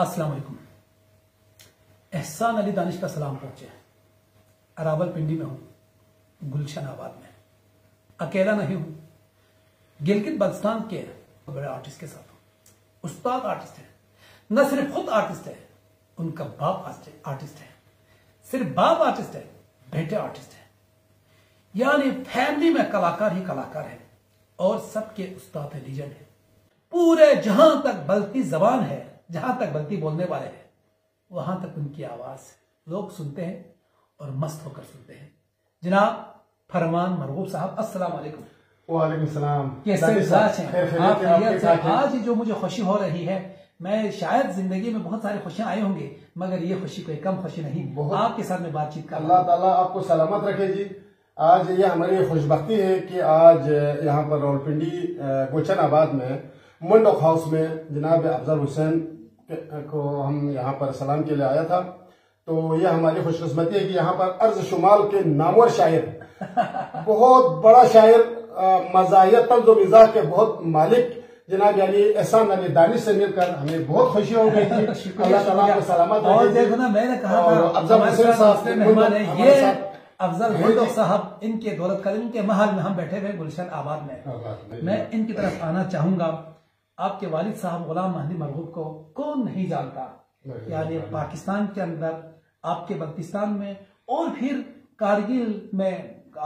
अस्सलाम वालेकुम। एहसान अली दानिश का सलाम पहुंचे। रावलपिंडी में हूं, गुलशन आबाद में। अकेला नहीं हूं, गिलगित बल्तिस्तान के बड़े आर्टिस्ट के साथ हूं। उस्ताद आर्टिस्ट है, न सिर्फ खुद आर्टिस्ट है, उनका बाप आर्टिस्ट है। सिर्फ बाप आर्टिस्ट है, बेटे आर्टिस्ट है, यानी फैमिली में कलाकार ही कलाकार है और सबके उस्ताद है, लीजेंड है। पूरे जहां तक बल्ती जबान है, जहां तक बल्ती बोलने वाले हैं, वहां तक उनकी आवाज लोग सुनते हैं और मस्त होकर सुनते हैं। जनाब फरमान मरगूब साहब, अस्सलाम वालेकुम। वालेकुम सलाम। कैसे मिजाज हैं आप? आज जो मुझे खुशी हो रही है, मैं शायद जिंदगी में बहुत सारी खुशियां आई होंगी, मगर ये खुशी कोई कम खुशी नहीं। आपके साथ में बातचीत कर, अल्लाह ताला आपको सलामत रखे जी। आज ये हमारी खुशबख्ती है कि आज यहाँ पर रावलपिंडी गुलशन आबाद में मंडोक हाउस में जनाब अफजल हुसैन को हम यहाँ पर सलाम के लिए आया था। तो ये हमारी खुशकिस्मती है कि यहाँ पर अर्ज शुमाल के नामवर शायर, बहुत बड़ा शायर, मज़ाहियत तंज़ व मिज़ाह के बहुत मालिक जनाब यानी एहसान अली दानिश से मिलकर हमें बहुत खुशी हो गई थी। अल्लाह ताला को सलामत रखे। और देखो ना, मैंने कहा था अफजल हुसैन साहब मेहमान है ये अफजल मंडोक साहब, इनके दौलत करीम के महल में हम बैठे हुए गुलशन आबाद में। मैं इनकी तरफ आना चाहूंगा। आपके वालिद साहब गुलाम महदी मरगूब को कौन नहीं जानता, यानी पाकिस्तान के अंदर, आपके बल्तिस्तान में और फिर कारगिल में,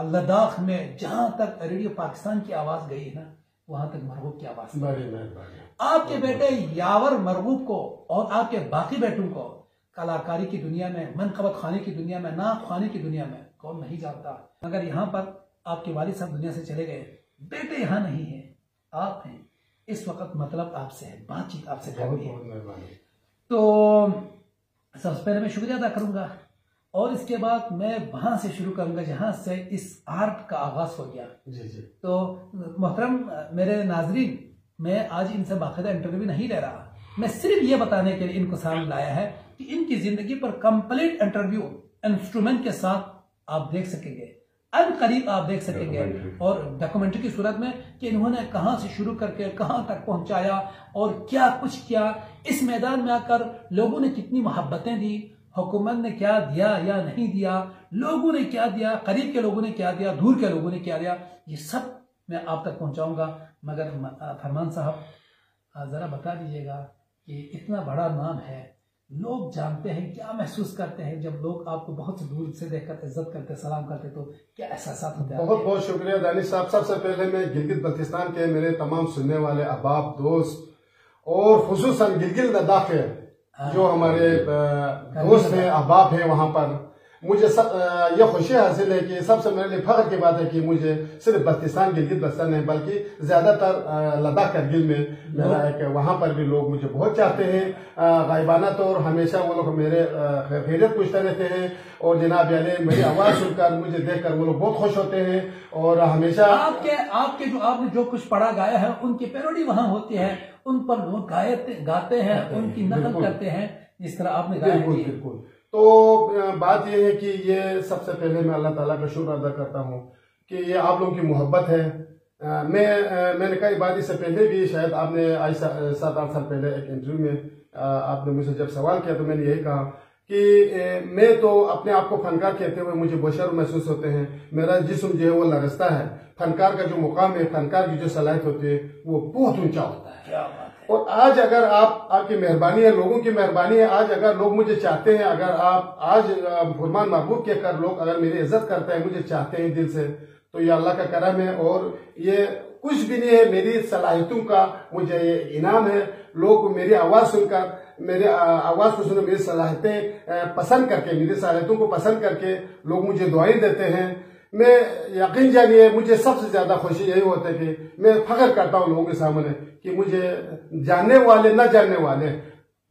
लद्दाख में, जहां तक रेडियो पाकिस्तान की आवाज गई है ना, वहां तक मरगूब की आवाज। आपके बेटे यावर मरगूब को और आपके बाकी बेटों को कलाकारी की दुनिया में, मनकबत खाने की दुनिया में, नाक खाने की दुनिया में कौन नहीं जानता। मगर यहाँ पर आपके वालिद साहब दुनिया से चले गए, बेटे यहाँ नहीं है, आप हैं इस वक्त, मतलब आपसे है, बातचीत आपसे करनी है। तो सबसे पहले मैं शुक्रिया अदा करूंगा और इसके बाद मैं वहां से शुरू करूंगा जहां से इस आर्ट का आगाज हो गया। जी जी। तो मोहतरम मेरे नाजरीन, मैं आज इनसे बाकायदा इंटरव्यू नहीं ले रहा, मैं सिर्फ ये बताने के लिए इनको सामने लाया है कि इनकी जिंदगी पर कंप्लीट इंटरव्यू इंस्ट्रूमेंट के साथ आप देख सकेंगे, अब करीब आप देख सकेंगे, और डॉक्यूमेंट्री की सूरत में कि इन्होंने कहां से शुरू करके कहां तक पहुंचाया और क्या कुछ किया, इस मैदान में आकर लोगों ने कितनी मोहब्बतें दी, हुकूमत ने क्या दिया या नहीं दिया, लोगों ने क्या दिया, करीब के लोगों ने क्या दिया, दूर के लोगों ने क्या दिया, ये सब मैं आप तक पहुंचाऊंगा। मगर फरमान साहब जरा बता दीजिएगा कि इतना बड़ा नाम है, लोग जानते हैं, क्या महसूस करते हैं जब लोग आपको बहुत से दूर से देखकर इज्जत करते, सलाम करते, तो क्या एहसास होते हैं? बहुत बहुत शुक्रिया दानिश साहब। सबसे पहले मैं गिलगित बल्तिस्तान के मेरे तमाम सुनने वाले अहबाब, दोस्त और खुसूसन गिलगित लद्दाख के जो हमारे दोस्त हैं, अहबाब हैं, वहां पर मुझे यह खुशी हासिल है कि सबसे मेरे लिए फख्र की बात है कि मुझे सिर्फ बल्तिस्तान गिलगित बल्तिस्तान नहीं बल्कि ज्यादातर लद्दाख करगिल में मेरा एक, वहां पर भी लोग मुझे बहुत चाहते हैं। गायबाना तौर हमेशा वो लोग मेरे खैरियत पूछते रहते हैं और जनाब यानी मेरी आवाज सुनकर, मुझे देखकर वो लोग बहुत खुश होते हैं और हमेशा आपके जो आपने जो कुछ पढ़ा गाया है उनकी पैरोडी वहां होती है, उन पर लोग गाते हैं, उनकी नकल करते हैं जिस तरह आपने गाया। बिल्कुल। तो बात यह है कि ये सबसे पहले मैं अल्लाह ताला का शुक्र अदा करता हूँ कि ये आप लोगों की मोहब्बत है। मैंने कई बार इससे पहले भी, शायद आपने आज 7-8 साल पहले एक इंटरव्यू में आपने मुझे जब सवाल किया तो मैंने यही कहा कि मैं तो अपने आप को फनकार कहते हुए मुझे बहुत शर्म महसूस होते हैं, मेरा जिस्म जो है वो लरजता है। फनकार का जो मुकाम है, फनकार की जो सलाहियत होती है वो बहुत ऊंचा होता है। और आज अगर आपकी मेहरबानी है, लोगों की मेहरबानी है, आज अगर लोग मुझे चाहते हैं, अगर आप आज फरमान महबूब कहकर लोग अगर मेरी इज्जत करते हैं, मुझे चाहते हैं दिल से, तो ये अल्लाह का करम है और ये कुछ भी नहीं है, मेरी सलाहियतों का मुझे ये इनाम है। लोग मेरी आवाज सुनकर, मेरे आवाज को सुनकर, मेरी सलाहियतें पसंद करके, मेरी सलाहियतों को पसंद करके लोग मुझे दुआएं देते हैं। मैं यकीन जानिए मुझे सबसे ज्यादा खुशी यही होता है कि मैं फख्र करता हूँ लोगों के सामने कि मुझे जानने वाले न जानने वाले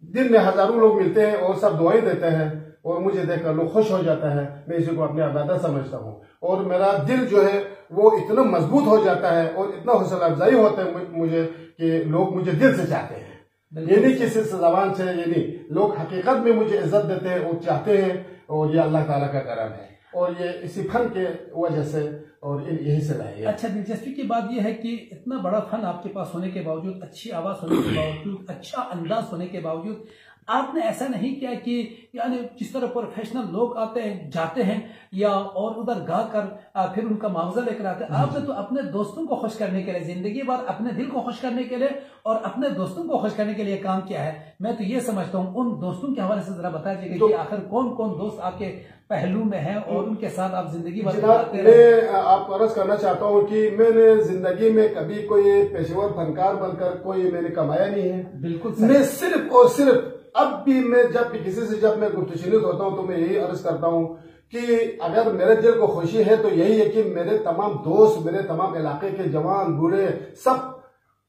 दिन में हजारों लोग मिलते हैं और सब दुआएं देते हैं और मुझे देखकर लोग खुश हो जाता है। मैं इसी को अपनी इबादत समझता हूँ और मेरा दिल जो है वो इतना मजबूत हो जाता है और इतना हौसला अफजाई होता है मुझे कि लोग मुझे दिल से चाहते हैं, ये नहीं किसी से जबान से, ये नहीं, लोग हकीकत में मुझे इज्जत देते हैं और चाहते हैं और ये अल्लाह ताला का करम है और ये इसी फन के वजह से और यही से रहे। अच्छा, दिलचस्पी की बात यह है कि इतना बड़ा फन आपके पास होने के बावजूद, अच्छी आवाज होने के बावजूद, अच्छा अंदाज होने के बावजूद, आपने ऐसा नहीं किया कि यानी जिस तरह प्रोफेशनल लोग आते हैं जाते हैं या और उधर गा कर फिर उनका मुआवजा लेकर आते हैं। आपने तो अपने दोस्तों को खुश करने के लिए, जिंदगी भर अपने दिल को खुश करने के लिए और अपने दोस्तों को खुश करने के लिए काम किया है। मैं तो ये समझता हूँ उन दोस्तों के हवाले से जरा बता दीजिए कि आखिर कौन कौन दोस्त आपके पहलू में है और उनके साथ आप जिंदगी भर गुजारते रहे। मैं आपको अर्ज करना चाहता हूँ कि मैंने जिंदगी में कभी कोई पेशेवर फनकार बनकर कोई मैंने कमाया नहीं है। बिल्कुल मैं सिर्फ और सिर्फ अब भी मैं जब भी किसी से जब मैं गुफ्तगू होता हूँ तो मैं यही अर्ज करता हूँ कि अगर मेरे दिल को खुशी है तो यही है कि मेरे तमाम दोस्त, मेरे तमाम इलाके के जवान बूढ़े सब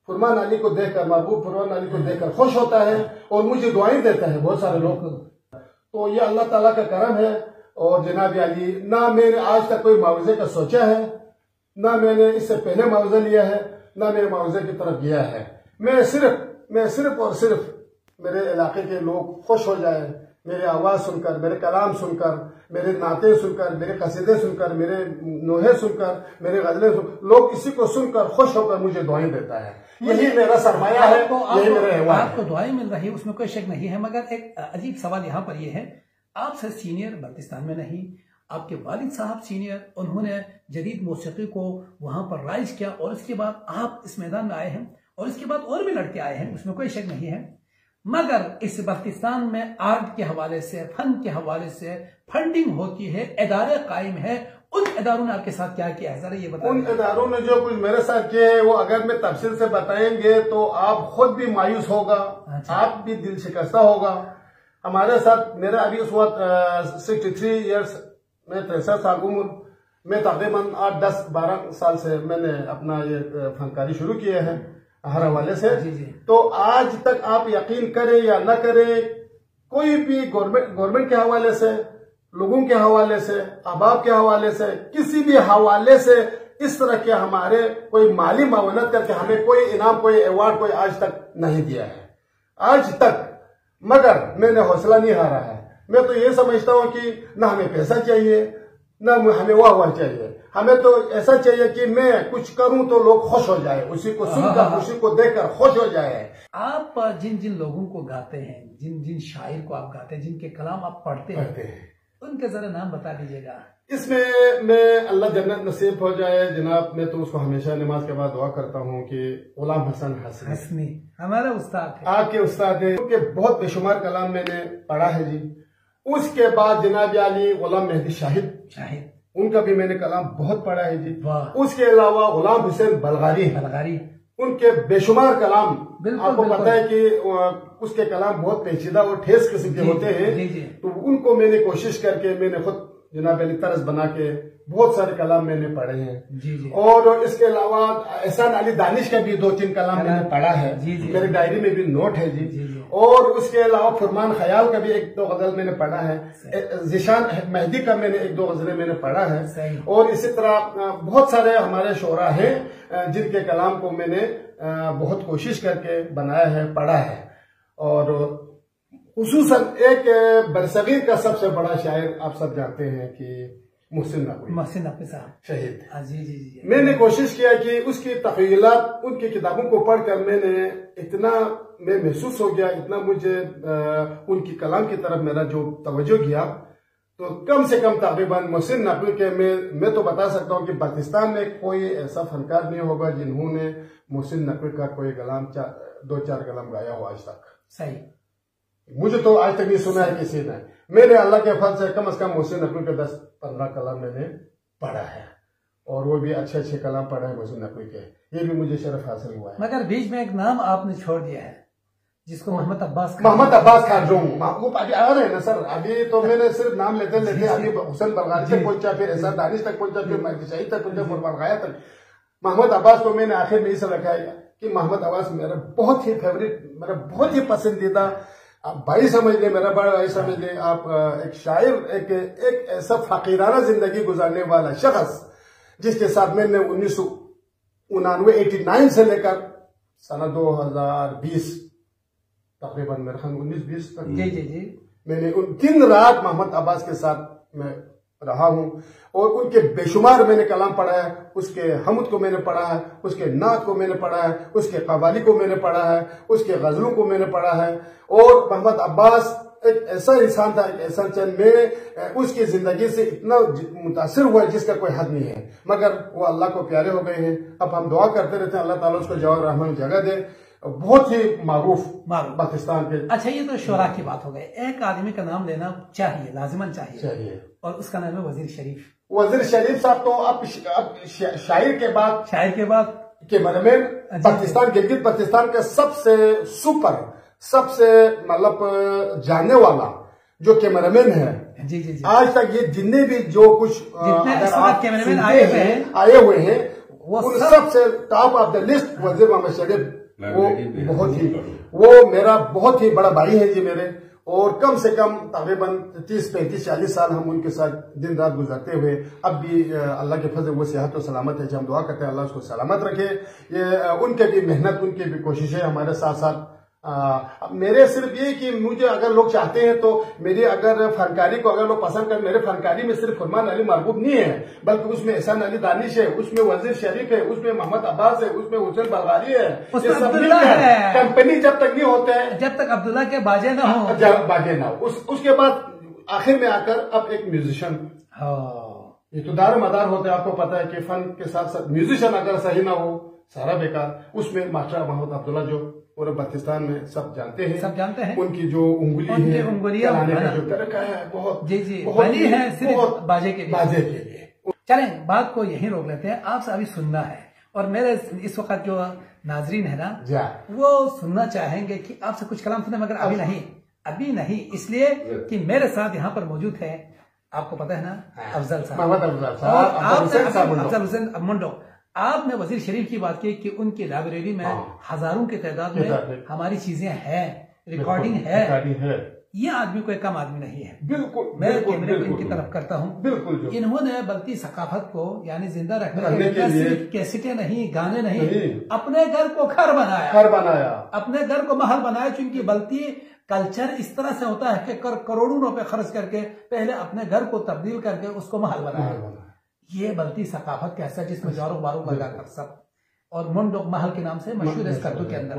फुरमान अली को देखकर, महबूब फुरमान अली को देखकर खुश होता है और मुझे दुआएं देता है बहुत सारे लोग। तो ये अल्लाह ताला का करम है। और जनाब अली, ना मैंने आज तक कोई मुआवजे का सोचा है, ना मैंने इससे पहले मुआवजा लिया है, ना मेरे मुआवजे की तरफ गया है। मैं सिर्फ और सिर्फ मेरे इलाके के लोग खुश हो जाए, मेरी आवाज सुनकर, मेरे कलाम सुनकर, मेरे नाते सुनकर, मेरे कसीदे सुनकर, मेरे नोहे सुनकर, मेरे गजलें सुनकर, लोग इसी को सुनकर खुश होकर मुझे दुआएं देता है। यही मेरा सरमाया है, यही मेरा एहवान है। आपको दुआएं मिल रही है उसमें कोई शक नहीं है, मगर एक अजीब सवाल यहाँ पर यह है, आपसे सीनियर बल्तिस्तान में नहीं, आपके वालिद साहब सीनियर, उन्होंने जदीद मौसीकी को वहां पर राइज किया और इसके बाद आप इस मैदान में आए हैं और इसके बाद और भी लड़के आए हैं, उसमें कोई शक नहीं है। मगर इस बल्तिस्तान में आर्ट के हवाले से, फन के हवाले से फंडिंग होती है, इदारे कायम है, उन इदारों ने आपके साथ क्या किया है जरा ये बताएं। उन इदारों ने जो कुछ मेरे साथ किया है वो अगर मैं तफसील से बताएंगे तो आप खुद भी मायूस होगा, आप भी दिल शिकस्ता होगा। हमारे साथ मेरा अभी उस वक्त 63 ईयर्स में 63 साल उम्र में तकरीबन 8-10-12 साल से मैंने अपना ये फनकारी शुरू किया है हर हवाले से। तो आज तक आप यकीन करें या न करें, कोई भी गवर्नमेंट के हवाले से, लोगों के हवाले से, अहबाब के हवाले से, किसी भी हवाले से इस तरह के हमारे कोई माली मावनत करके हमें कोई इनाम, कोई अवार्ड कोई आज तक नहीं दिया है आज तक। मगर मैंने हौसला नहीं हारा है। मैं तो ये समझता हूं कि ना हमें पैसा चाहिए, ना हमें वाह चाहिए, हमें तो ऐसा चाहिए कि मैं कुछ करूं तो लोग खुश हो जाए, उसी को सुनकर, उसी को देखकर खुश हो जाए। आप जिन जिन लोगों को गाते हैं, जिन जिन शायर को आप गाते हैं, जिनके कलाम आप पढ़ते हैं, उनके जरा नाम बता दीजिएगा। इसमें मैं अल्लाह जन्नत नसीब हो जाए जनाब, मैं तो उसको हमेशा नमाज के बाद दुआ करता हूँ कि गुलाम हसन हसनी हमारा उस्ताद है, आपके उस्ताद है, उनके बहुत बेशुमार कलाम मैंने पढ़ा है जी। उसके बाद जनाब अली गुलाम मेहदी शाहिद, उनका भी मैंने कलाम बहुत पढ़ा है जी। उसके अलावा गुलाम हुसैन बलगारी, उनके बेशुमार कलाम, आपको पता है कि उसके कलाम बहुत पेचीदा और ठेस किस्म के होते हैं। तो उनको मैंने कोशिश करके मैंने खुद जनाब अली तर्ज बना के बहुत सारे कलाम मैंने पढ़े हैं। और इसके अलावा एहसान अली दानिश का भी 2-3 कलाम मैंने पढ़ा है, मेरी डायरी में भी नोट है जी। और उसके अलावा फुरमान ख्याल का भी 1-2 गजल मैंने पढ़ा है, जिशान मेहदी का मैंने 1-2 गजलें मैंने पढ़ा है। और इसी तरह बहुत सारे हमारे शोरा हैं जिनके कलाम को मैंने बहुत कोशिश करके बनाया है, पढ़ा है। और खुसूसन एक बरसगीर का सबसे बड़ा शायर आप सब जानते हैं कि मोहसिन नकवी साहब शहीद। जी। मैंने कोशिश किया कि उसकी तख़य्युलात, उनकी किताबों को पढ़कर मैंने इतना मैं महसूस हो गया, इतना मुझे उनकी कलाम की तरफ मेरा जो तवज्जो गया, तो कम से कम तकरीबन मोहसिन नकवी के मैं तो बता सकता हूँ कि पाकिस्तान में कोई ऐसा फनकार नहीं होगा जिन्होंने मोहसिन नकवी का कोई कलाम 2-4 कलाम गाया हो आज तक। सही, मुझे तो आज तक नहीं सुना है किसी ने। मेरे अल्लाह के फल से कम मोहसिन नकवी के 10-15 कलाम मैंने पढ़ा है, और वो भी अच्छे कलाम पढ़े हैं मोहसिन नकवी के, ये भी मुझे शरफ हासिल हुआ है। मगर बीच में एक नाम आपने छोड़ दिया है जिसको मोहम्मद अब्बास खान जो अभी आ रहे हैं ना सर, अभी तो मैंने सिर्फ नाम लेते अभी हुसैन बलगारी तक पहुंचा, फिर एहसान दानिश तक पहुंचा, फिर मेहदी शाहिद तक पहुंचा, फुरमान ख्याल तक। मोहम्मद अब्बास को मैंने आखिर में इसे रखा है कि मोहम्मद अब्बास मेरा बहुत ही फेवरेट, मेरा बहुत ही पसंदीदा, आप भाई समझ ले, मेरा बड़ा भाई समझ ले, आप एक शायर, एक ऐसा फकीराना जिंदगी गुजारने वाला शख्स जिसके साथ मैंने 1989 से लेकर सन 2020 तकरीबन मेरे ख्याल 19-20 तक मैंने दिन रात मोहम्मद अब्बास के साथ मैं रहा हूं, और उनके बेशुमार मैंने कलाम पढ़ा है, उसके हमद को मैंने पढ़ा है, उसके नात को मैंने पढ़ा है, उसके कवाली को मैंने पढ़ा है, उसके गजलों को मैंने पढ़ा है, और और मोहम्मद अब्बास एक ऐसा इंसान था, एक ऐसा चंद में उसकी जिंदगी से इतना मुतासिर हुआ जिसका कोई हद नहीं है, मगर वो अल्लाह को प्यारे हो गए हैं। अब हम दुआ करते रहते हैं अल्लाह ताला उसको जवाब रहमान जगह दे। बहुत ही मारूफ पाकिस्तान के। अच्छा, ये तो शोरा की बात हो गई। एक आदमी का नाम लेना चाहिए, लाजिमन चाहिए, और उसका नाम है वजीर शरीफ। वजीर शरीफ साहब तो अब शायर के बाद कैमरामैन पाकिस्तान, गिलगित पाकिस्तान के सबसे सुपर, सबसे मतलब जानने वाला जो कैमरामैन है। जी जी जी। आज तक ये जितने भी जो कुछ कैमरामैन आए हुए हैं वो सबसे टॉप ऑफ द लिस्ट वजीर मोहम्मद शरीफ। वो मेरा बहुत ही बड़ा भाई है जी मेरे, और कम से कम तकरीबन 30-35-40 साल हम उनके साथ दिन रात गुजरते हुए अब भी अल्लाह के फजल वो सेहत और सलामत है। हम दुआ करते हैं अल्लाह उसको सलामत रखे। ये उनके भी मेहनत, उनकी भी कोशिशें हमारे साथ साथ। मेरे सिर्फ ये कि मुझे अगर लोग चाहते हैं तो मेरी अगर फनकारी को अगर लोग पसंद करें, मेरे फनकारी में सिर्फ फरमान अली मरबूब नहीं है, बल्कि उसमें एहसान अली दानिश है, उसमें वजीर शरीफ है, उसमें मोहम्मद अब्बास है, उसमें हुसैन बलगारी है, कंपनी जब तक नहीं होते हैं, जब तक अब्दुल्ला के बाजे ना हो, उसके बाद आखिर में आकर अब एक म्यूजिशियन, ये तो दार मदार होते हैं। आपको पता है कि फन के साथ साथ म्यूजिशियन अगर सही ना हो सारा बेकार। उसमें मास्टर मोहम्मद अब्दुल्ला जो पूरे पाकिस्तान में सब जानते हैं, उनकी जो उंगलियां का जो तरीका है बहुत बनी है सिर्फ बाजे के लिए। चलें, बात को यहीं रोक लेते हैं। आपसे अभी सुनना है, और मेरे इस वक्त जो नाजरीन है ना, वो सुनना चाहेंगे कि आपसे कुछ कलाम सुने, मगर अभी नहीं, इसलिए कि मेरे साथ यहाँ पर मौजूद है, आपको पता है ना, अफजल साहब, अफजल हुसैन मुंडो। आपने वजीर शरीफ की बात की कि उनकी लाइब्रेरी में हजारों की तादाद में हमारी चीजें हैं, रिकॉर्डिंग है। ये आदमी कोई कम आदमी नहीं है। बिल्कुल, मैं कैमरे को इनकी तरफ करता हूँ। बिल्कुल, इन्होंने बल्कि सकाफत को यानी जिंदा रखने के लिए कैसेटें नहीं, गाने नहीं, अपने घर को घर बनाया, अपने घर को महल बनाया। चूंकि बल्कि कल्चर इस तरह से होता है कि करोड़ों रुपए खर्च करके पहले अपने घर को तब्दील करके उसको महल बनाया। ये बल्कि सकाफत कैसा जिसमें जारो बारू लगाकर सब, और मुंडोक महल के नाम से मशहूर है कद्दू के अंदर।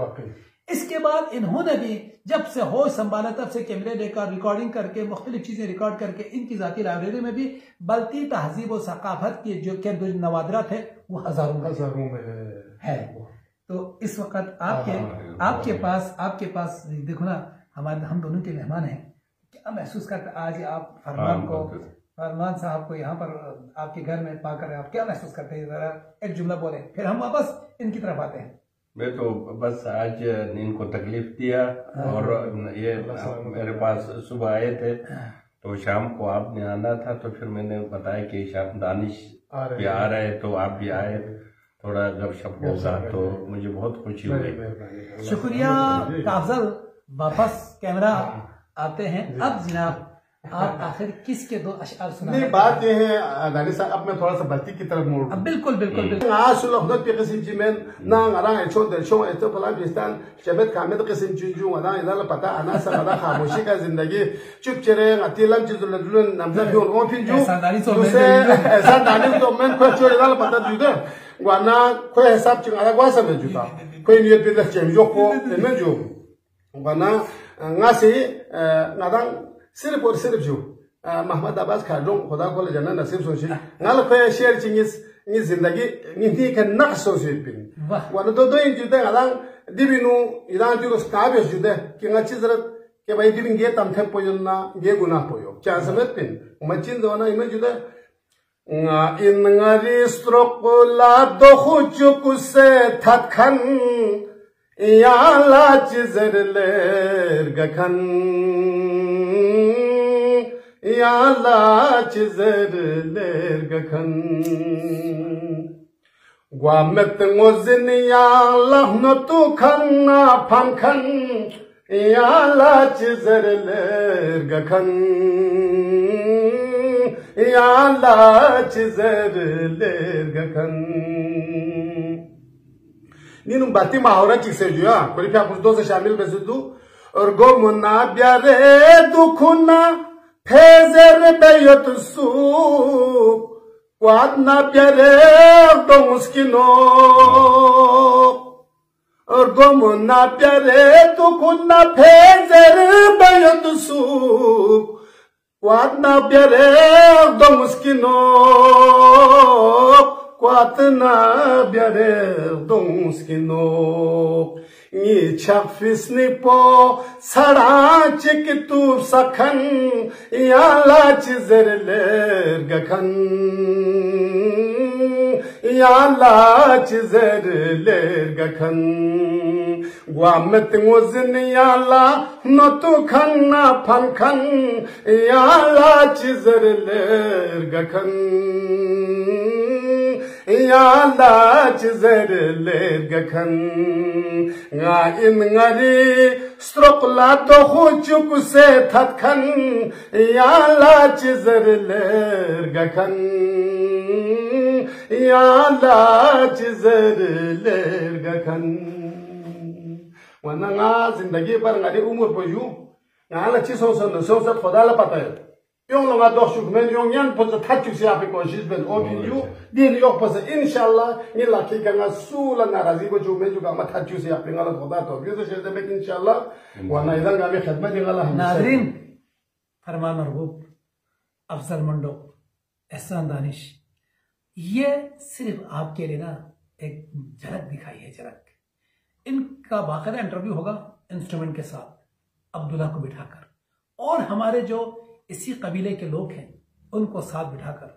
इसके बाद इन्होंने भी जब से होश संभाला तब से कैमरे लेकर रिकॉर्डिंग करके मुख्तलिफ चीजें रिकॉर्ड करके इनकी जाती लाइब्रेरी में भी बल्कि तहजीब और सकाफत की जो के नवादरा थे वो हजारों में है। तो इस वक्त आपके पास देखो ना, हम दोनों के मेहमान हैं। क्या महसूस करते आज आप फरमान साहब को यहाँ पर आपके घर में पाकर आप क्या महसूस करते हैं? जरा एक जुमला बोले, फिर हम वापस इनकी तरफ आते हैं। मैं तो बस आज इनको तकलीफ दिया, और ये मेरे पास सुबह आए थे तो शाम को आपने आना था, तो फिर मैंने बताया कि शाम दानिश भी आ रहे, तो आप भी आए, थोड़ा गपशप होगा, तो मुझे बहुत खुशी हुई। शुक्रिया अफजल। वापस कैमरा आते हैं। अब जनाब आप आखिर किसके दो अशआर सुनाएं? नहीं, बात ये है दानिश साहब, अब मैं थोड़ा सा बत्ती की तरफ मोड़। बिल्कुल। खामोशी का जिंदगी चुप चरे ऐसा दानिश तो मैं पता जुदा वाना कोई हिसाब चिंगारा गुआ सब जुदा कोई नियत भी चेंजो को इनमें जो वाना ngasih ngadang sirip or sirip ju Mahmud Abbas khadong khoda ko le jana nasib sochi ngal ko share chingis ni zindagi ni ti kan naqso sipin wana do injude ngadang dibinu idan ju skabe jude ki ngachi zarat ke bai dibin ge tam them poyonna ge guna poyo chance met pin machin dona ime jude nga in ngari strok la do khuchuk se thatkhan याला चिजरलेर गखन याला चिजरलेर गखन ग्वामेत मोजिन याला नतु खन्ना फनखन याला चिजरलेर गखन याला चिजरलेर गखन नीनु बाती माहौरा चिसे जुआ कोई क्या कुछ दो से शामिल बेसुदू और गो मुन्ना ब्यारे दुखुना फेजर बेयत सु क्वादना ब्यारे तो मुस्किनो और गो मुन्ना ब्यारे दुखुना फेजर Quatna bere donskino, quatna bere donskino. Ni chafisni po sara chiktu sakhan yala chizerler gakhan yala chizerler gakhan guamet ngozin yala notu khanna phankhan yala chizerler gakhan yala chizerler gakhan nga in ngari strokla to khuchuk se thatkhan yala chizerler gakhan yala chizerler gakhan wana nga zindagi par ngari umur boju nga la chi so khoda la pata hai yong longa doshuk men yong yan pos thatchuk se ape koshis ben ogin yu din yok pos inshallah ni la ki nga sula narazi bo ju men ju ga thatchuk se ape ngala khoda to bi to shede mek inshallah wana idan ga me khidmat ngala नाज़रीन, फरमान मरगूब, अफजल मंडो, एहसान दानिश, ये सिर्फ आपके लिए ना एक झलक दिखाई है, झलक। इनका बाकायदा इंटरव्यू होगा इंस्ट्रूमेंट के साथ, अब्दुल्ला को बिठाकर, और हमारे जो इसी कबीले के लोग हैं उनको साथ बिठाकर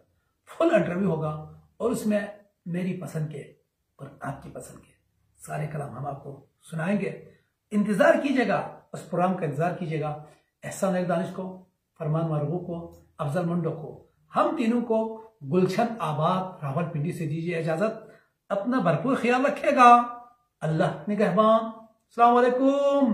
फुल इंटरव्यू होगा, और उसमें मेरी पसंद के और आपकी पसंद के सारे कलाम हम आपको सुनाएंगे। इंतजार कीजिएगा, उस प्रोग्राम का इंतजार कीजिएगा। एहसान दानिश को, फरमान मरगूब को, अफजल मंडो को, हम तीनों को गुलशन आबाद रावलपिंडी से दीजिए इजाजत। अपना भरपूर ख्याल रखिएगा। अल्लाह निगहबान। अस्सलाम वालेकुम।